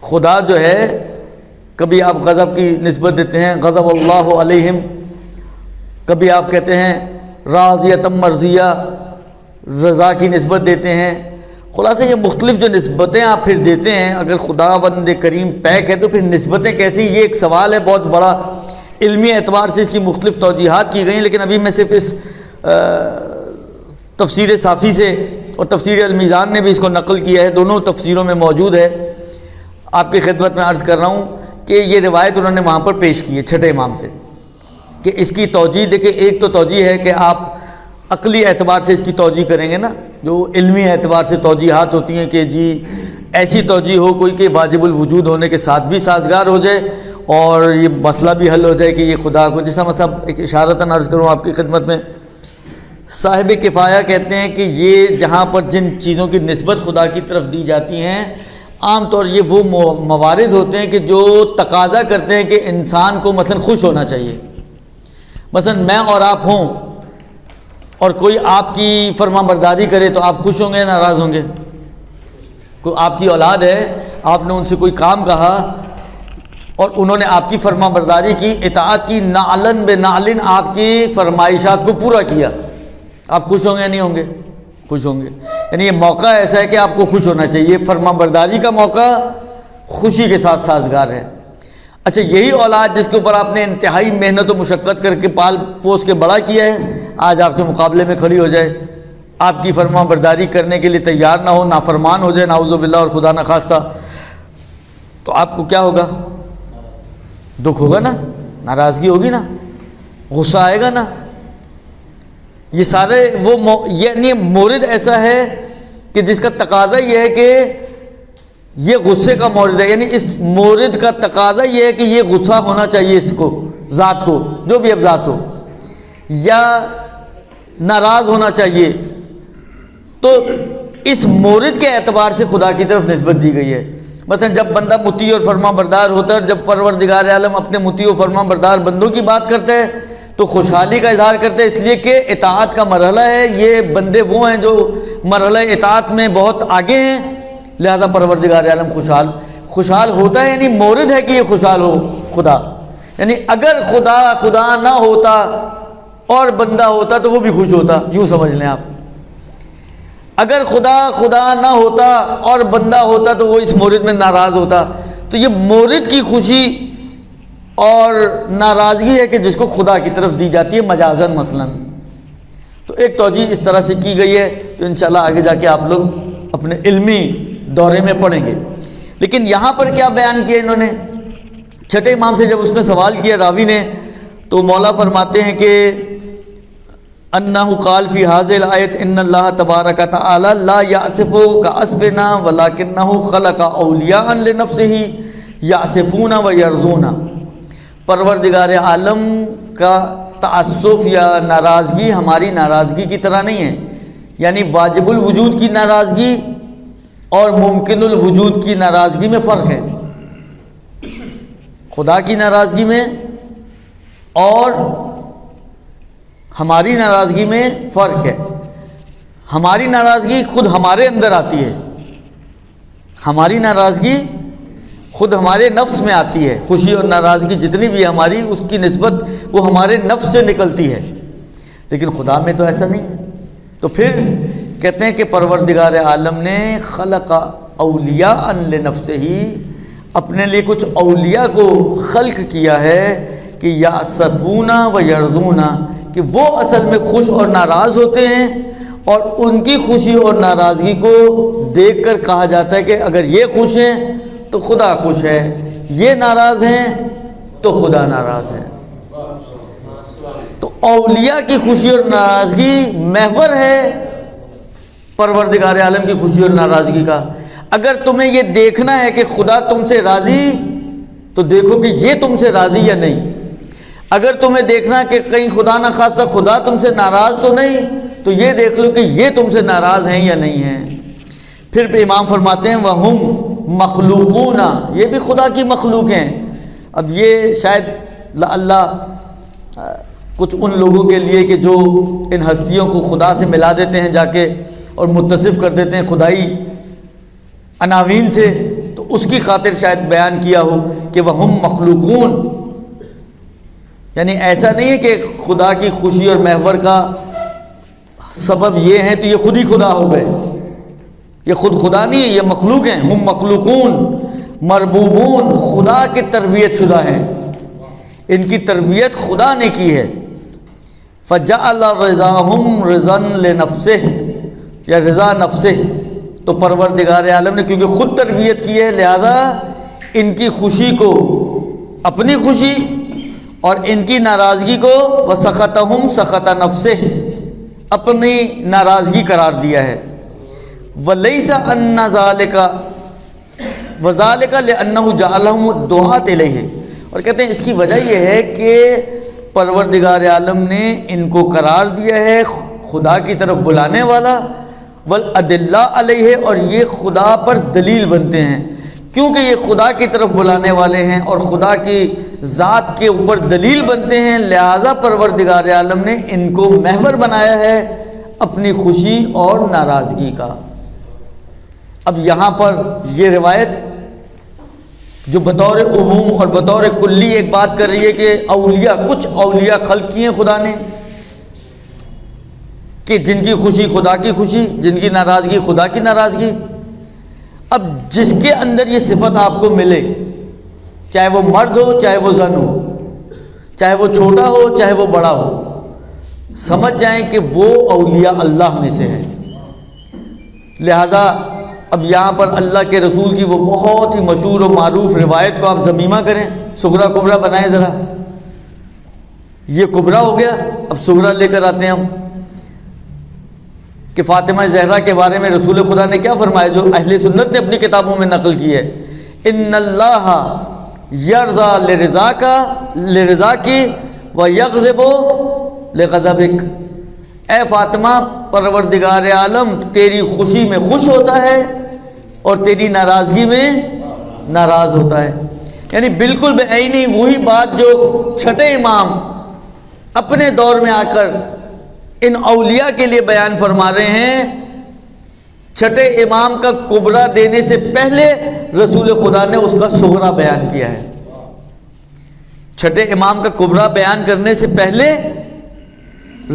خدا جو ہے کبھی آپ غضب کی نسبت دیتے ہیں غضب اللہ علیہم، کبھی آپ کہتے ہیں راضیۃ مرضیہ، رضا کی نسبت دیتے ہیں۔ خلاصہ یہ مختلف جو نسبتیں آپ پھر دیتے ہیں، اگر خدا بند کریم پیک ہے تو پھر نسبتیں کیسی؟ یہ ایک سوال ہے بہت بڑا، علمی اعتبار سے اس کی مختلف توجیحات کی گئی ہیں، لیکن ابھی میں صرف اس تفسیر صافی سے اور تفسیر المیزان نے بھی اس کو نقل کیا ہے، دونوں تفسیروں میں موجود ہے، آپ کی خدمت میں عرض کر رہا ہوں کہ یہ روایت انہوں نے وہاں پر پیش کی ہے چھٹے امام سے، کہ اس کی توجیہ دیکھیں، ایک تو توجیہ ہے کہ آپ عقلی اعتبار سے اس کی توجیہ کریں گے نا، جو علمی اعتبار سے توجیحات ہوتی ہیں کہ جی ایسی توجیہ ہو کوئی کہ واجب الوجود ہونے کے ساتھ بھی سازگار ہو جائے اور یہ مسئلہ بھی حل ہو جائے کہ یہ خدا کو، جیسا مطلب ایک اشارتاً عرض کروں آپ کی خدمت میں، صاحب کفایہ کہتے ہیں کہ یہ جہاں پر جن چیزوں کی نسبت خدا کی طرف دی جاتی ہیں عام طور یہ وہ موارد ہوتے ہیں کہ جو تقاضا کرتے ہیں کہ انسان کو مثلا خوش ہونا چاہیے۔ مثلا میں اور آپ ہوں اور کوئی آپ کی فرما برداری کرے تو آپ خوش ہوں گے ناراض ہوں گے؟ کوئی آپ کی اولاد ہے، آپ نے ان سے کوئی کام کہا اور انہوں نے آپ کی فرما برداری کی، اطاعت کی، نعلن بے نعلن آپ کی فرمائشات کو پورا کیا، آپ خوش ہوں گے یا نہیں ہوں گے؟ خوش ہوں گے۔ یعنی یہ موقع ایسا ہے کہ آپ کو خوش ہونا چاہیے، فرما برداری کا موقع خوشی کے ساتھ سازگار ہے۔ اچھا یہی اولاد جس کے اوپر آپ نے انتہائی محنت و مشقت کر کے پال پوس کے بڑا کیا ہے، آج آپ کے مقابلے میں کھڑی ہو جائے، آپ کی فرما برداری کرنے کے لیے تیار نہ ہو، نافرمان ہو جائے نعوذ باللہ اور خدا نہ خواستہ، تو آپ کو کیا ہوگا؟ دکھ ہوگا نا، ناراضگی ہوگی نا، غصہ آئے گا نا۔ یہ سارے وہ یعنی مورد ایسا ہے کہ جس کا تقاضا یہ ہے کہ یہ غصے کا مورد ہے، یعنی اس مورد کا تقاضا یہ ہے کہ یہ غصہ ہونا چاہیے اس کو، ذات کو، جو بھی اب ذات ہو، یا ناراض ہونا چاہیے۔ تو اس مورد کے اعتبار سے خدا کی طرف نسبت دی گئی ہے۔ مثلا جب بندہ مطیع اور فرما بردار ہوتا ہے، جب پروردگار عالم اپنے مطیع و فرما بردار بندوں کی بات کرتا ہے تو خوشحالی کا اظہار کرتے ہیں، اس لیے کہ اطاعت کا مرحلہ ہے، یہ بندے وہ ہیں جو مرحلہ اطاعت میں بہت آگے ہیں، لہذا پروردگار عالم خوشحال ہوتا ہے، یعنی مورد ہے کہ یہ خوشحال ہو خدا۔ یعنی اگر خدا نہ ہوتا اور بندہ ہوتا تو وہ بھی خوش ہوتا، یوں سمجھ لیں آپ۔ اگر خدا نہ ہوتا اور بندہ ہوتا تو وہ اس مورد میں ناراض ہوتا۔ تو یہ مورد کی خوشی اور ناراضگی ہے کہ جس کو خدا کی طرف دی جاتی ہے مجازاً مثلا۔ تو ایک توجیہ اس طرح سے کی گئی ہے تو انشاءاللہ آگے جا کے آپ لوگ اپنے علمی دورے میں پڑھیں گے۔ لیکن یہاں پر کیا بیان کیا انہوں نے؟ چھٹے امام سے جب اس نے سوال کیا راوی نے، تو مولا فرماتے ہیں کہ انہ قال فی ھذہ الآیۃ ان اللہ تبارک تعالی لا یعصف کعصفنا ولکنہ خلق اولیاء لنفسہ یعصفون ویرضون۔ پروردگار عالم کا تعصف یا ناراضگی ہماری ناراضگی کی طرح نہیں ہے، یعنی واجب الوجود کی ناراضگی اور ممکن الوجود کی ناراضگی میں فرق ہے۔ خدا کی ناراضگی میں اور ہماری ناراضگی میں فرق ہے۔ ہماری ناراضگی خود ہمارے اندر آتی ہے، ہماری ناراضگی خود ہمارے نفس میں آتی ہے، خوشی اور ناراضگی جتنی بھی ہماری اس کی نسبت وہ ہمارے نفس سے نکلتی ہے، لیکن خدا میں تو ایسا نہیں ہے۔ تو پھر کہتے ہیں کہ پروردگار عالم نے خلق اولیاء لنفسہ، اپنے لیے کچھ اولیاء کو خلق کیا ہے کہ یعصفون و یرضون، کہ وہ اصل میں خوش اور ناراض ہوتے ہیں، اور ان کی خوشی اور ناراضگی کو دیکھ کر کہا جاتا ہے کہ اگر یہ خوش ہیں تو خدا خوش ہے، یہ ناراض ہیں تو خدا ناراض ہے۔ تو اولیاء کی خوشی اور ناراضگی محور ہے پروردگار عالم کی خوشی اور ناراضگی کا۔ اگر تمہیں یہ دیکھنا ہے کہ خدا تم سے راضی تو دیکھو کہ یہ تم سے راضی یا نہیں۔ اگر تمہیں دیکھنا کہ کہیں خدا نہ خواستہ خدا تم سے ناراض تو نہیں، تو یہ دیکھ لو کہ یہ تم سے ناراض ہیں یا نہیں ہیں۔ پھر امام فرماتے ہیں وَهُمْ مخلوقون، یہ بھی خدا کی مخلوق ہیں۔ اب یہ شاید اللہ کچھ ان لوگوں کے لیے کہ جو ان ہستیوں کو خدا سے ملا دیتے ہیں جا کے اور متصف کر دیتے ہیں خدائی عناوین سے، تو اس کی خاطر شاید بیان کیا ہو کہ وہم مخلوقون، یعنی ایسا نہیں ہے کہ خدا کی خوشی اور محور کا سبب یہ ہے تو یہ خود ہی خدا ہو گئے، یہ خود خدا نہیں ہے، یہ مخلوق ہیں، ہم مخلوقون مربوبون، خدا کی تربیت شدہ ہیں، ان کی تربیت خدا نے کی ہے۔ فجعل رضاہم رضا لنفسہ، یا رضا نفسہ، تو پروردگار عالم نے کیونکہ خود تربیت کی ہے لہذا ان کی خوشی کو اپنی خوشی اور ان کی ناراضگی کو وسخطہم سخط نفسہ، اپنی ناراضگی قرار دیا ہے۔ ولیس ان ذالک وذالک لانہ جعلہم دعاۃ الیہ، اور کہتے ہیں اس کی وجہ یہ ہے کہ پروردگار عالم نے ان کو قرار دیا ہے خدا کی طرف بلانے والا، والادلہ علیہ، اور یہ خدا پر دلیل بنتے ہیں، کیونکہ یہ خدا کی طرف بلانے والے ہیں اور خدا کی ذات کے اوپر دلیل بنتے ہیں، لہذا پروردگار عالم نے ان کو محور بنایا ہے اپنی خوشی اور ناراضگی کا۔ اب یہاں پر یہ روایت جو بطور عموم اور بطور کلی ایک بات کر رہی ہے کہ اولیاء، کچھ اولیاء خلق کیے ہیں خدا نے کہ جن کی خوشی خدا کی خوشی، جن کی ناراضگی خدا کی ناراضگی۔ اب جس کے اندر یہ صفت آپ کو ملے، چاہے وہ مرد ہو چاہے وہ زن ہو، چاہے وہ چھوٹا ہو چاہے وہ بڑا ہو، سمجھ جائیں کہ وہ اولیاء اللہ میں سے ہے۔ لہذا اب یہاں پر اللہ کے رسول کی وہ بہت ہی مشہور و معروف روایت کو آپ ضمیمہ کریں، صغرا کبرا بنائیں ذرا، یہ کبرا ہو گیا، اب صغرا لے کر آتے ہیں ہم، کہ فاطمہ زہرا کے بارے میں رسول خدا نے کیا فرمایا جو اہل سنت نے اپنی کتابوں میں نقل کی ہے، ان اللہ یرضا لرضا کی و یغضب لغضبک، اے فاطمہ پروردگار عالم تیری خوشی میں خوش ہوتا ہے اور تیری ناراضگی میں ناراض ہوتا ہے۔ یعنی بالکل بے عینی وہی بات جو چھٹے امام اپنے دور میں آ کر ان اولیاء کے لیے بیان فرما رہے ہیں، چھٹے امام کا کبرا دینے سے پہلے رسول خدا نے اس کا صغرا بیان کیا ہے۔ چھٹے امام کا کبرا بیان کرنے سے پہلے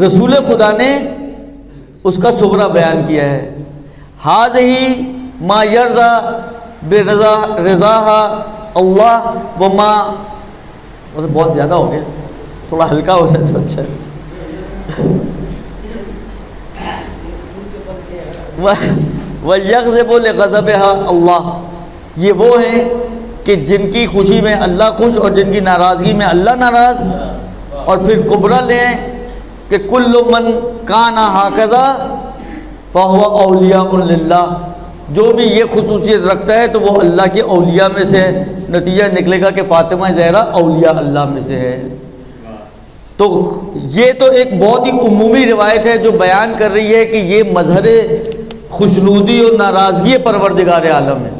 رسول خدا نے اس کا صغرا بیان کیا ہے۔ ہذہ ما یرضا برضاھا اللہ وما، بہت زیادہ ہو گیا، تھوڑا ہلکا ہو جائے تو اچھا ہے۔ وَيَغْضِبُ لِغَضَبِهَا اللہ، یہ وہ ہیں کہ جن کی خوشی میں اللہ خوش اور جن کی ناراضگی میں اللہ ناراض۔ اور پھر کبرا لیں کہ کل من کان ہکذا فہو اولیاء للہ، جو بھی یہ خصوصیت رکھتا ہے تو وہ اللہ کے اولیاء میں سے ہے۔ نتیجہ نکلے گا کہ فاطمہ زہرا اولیاء اللہ میں سے ہے۔ تو یہ تو ایک بہت ہی عمومی روایت ہے جو بیان کر رہی ہے کہ یہ مظہر خوشنودی اور ناراضگی پروردگار عالم ہے۔